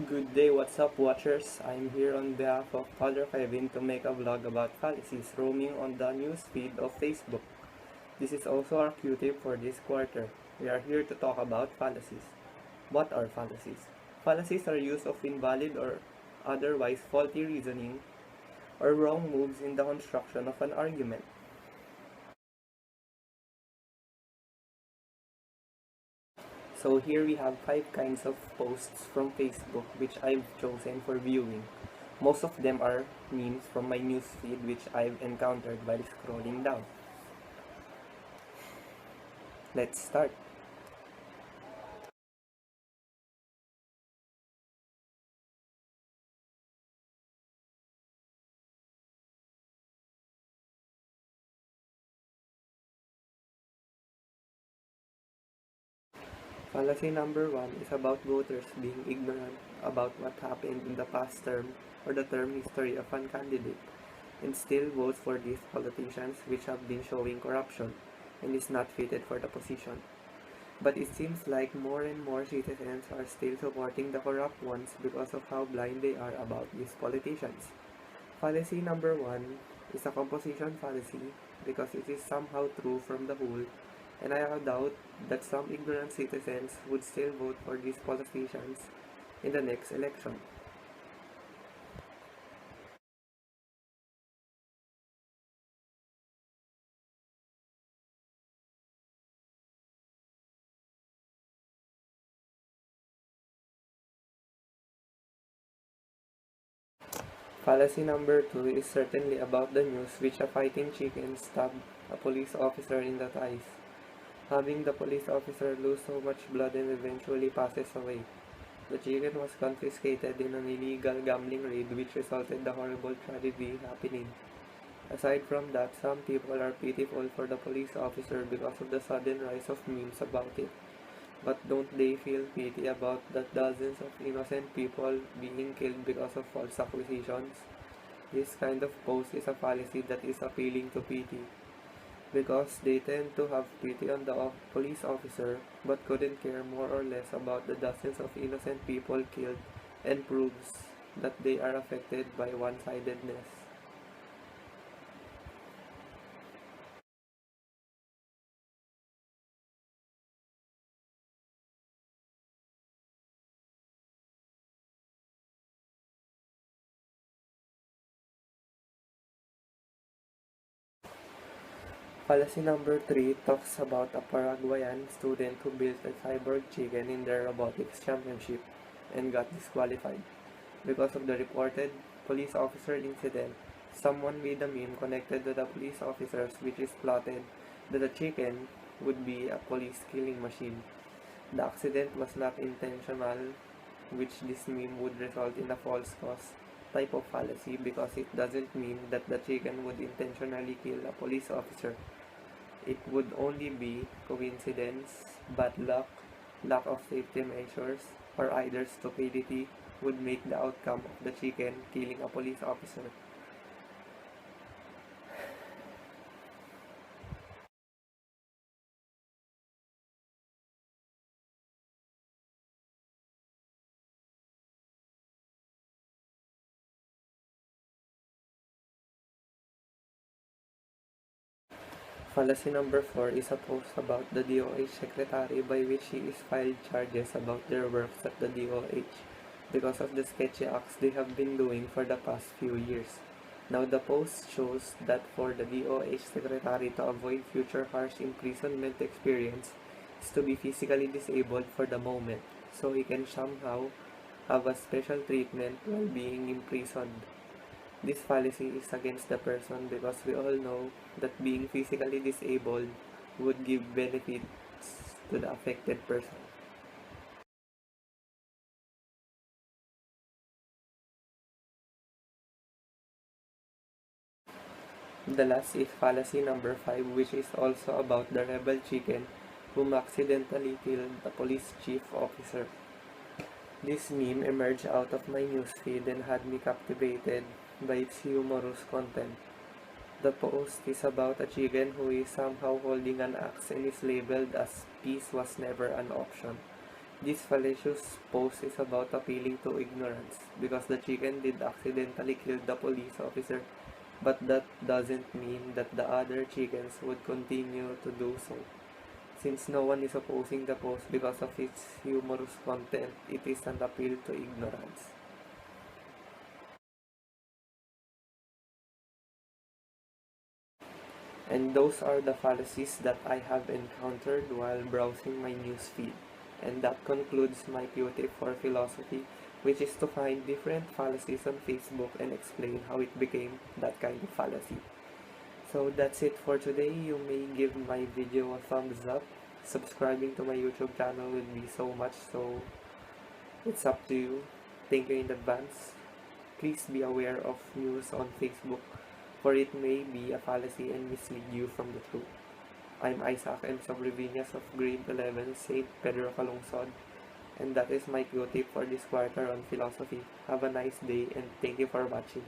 Good day, what's up watchers? I'm here on behalf of Father Kevin to make a vlog about fallacies roaming on the news feed of Facebook. This is also our Q-tip for this quarter. We are here to talk about fallacies. What are fallacies? Fallacies are use of invalid or otherwise faulty reasoning or wrong moves in the construction of an argument. So here we have 5 kinds of posts from Facebook which I've chosen for viewing. Most of them are memes from my newsfeed which I've encountered while scrolling down. Let's start. Fallacy number 1 is about voters being ignorant about what happened in the past term or the term history of one candidate and still votes for these politicians which have been showing corruption and is not fitted for the position. But it seems like more and more citizens are still supporting the corrupt ones because of how blind they are about these politicians. Fallacy number 1 is a composition fallacy because it is somehow true from the whole, and I have doubt that some ignorant citizens would still vote for these politicians in the next election. Fallacy number 2 is certainly about the news which a fighting chicken stabbed a police officer in the thighs, having the police officer lose so much blood and eventually passes away. The chicken was confiscated in an illegal gambling raid which resulted the horrible tragedy happening. Aside from that, some people are pitiful for the police officer because of the sudden rise of memes about it. But don't they feel pity about the dozens of innocent people being killed because of false accusations? This kind of post is a fallacy that is appealing to pity, because they tend to have pity on the police officer but couldn't care more or less about the dozens of innocent people killed and proves that they are affected by one-sidedness. Fallacy number 3 talks about a Paraguayan student who built a cyborg chicken in their robotics championship and got disqualified. Because of the reported police officer incident, someone made a meme connected to the police officers which is plotted that the chicken would be a police killing machine. The accident was not intentional, which this meme would result in a false cause type of fallacy because it doesn't mean that the chicken would intentionally kill a police officer. It would only be coincidence, bad luck, lack of safety measures, or either stupidity would make the outcome of the chicken killing a police officer. Fallacy number 4 is a post about the DOH secretary by which he is filed charges about their works at the DOH because of the sketchy acts they have been doing for the past few years. Now the post shows that for the DOH secretary to avoid future harsh imprisonment experience is to be physically disabled for the moment so he can somehow have a special treatment while being imprisoned. This fallacy is against the person because we all know that being physically disabled would give benefits to the affected person. The last is fallacy number 5, which is also about the rebel chicken whom accidentally killed the police chief officer. This meme emerged out of my newsfeed and had me captivated by its humorous content. The post is about a chicken who is somehow holding an axe and is labeled as peace was never an option. This fallacious post is about appealing to ignorance because the chicken did accidentally kill the police officer, but that doesn't mean that the other chickens would continue to do so. Since no one is opposing the post because of its humorous content, it is an appeal to ignorance. And those are the fallacies that I have encountered while browsing my news feed. And that concludes my POT for philosophy, which is to find different fallacies on Facebook and explain how it became that kind of fallacy. So that's it for today. You may give my video a thumbs up. Subscribing to my YouTube channel will be so much, so it's up to you. Thank you in advance. Please be aware of news on Facebook, for it may be a fallacy and mislead you from the truth. I'm Isaac M. Sobrevinias of Grade 11, St. Pedro Calungsod, and that is my PO tip for this quarter on philosophy. Have a nice day and thank you for watching.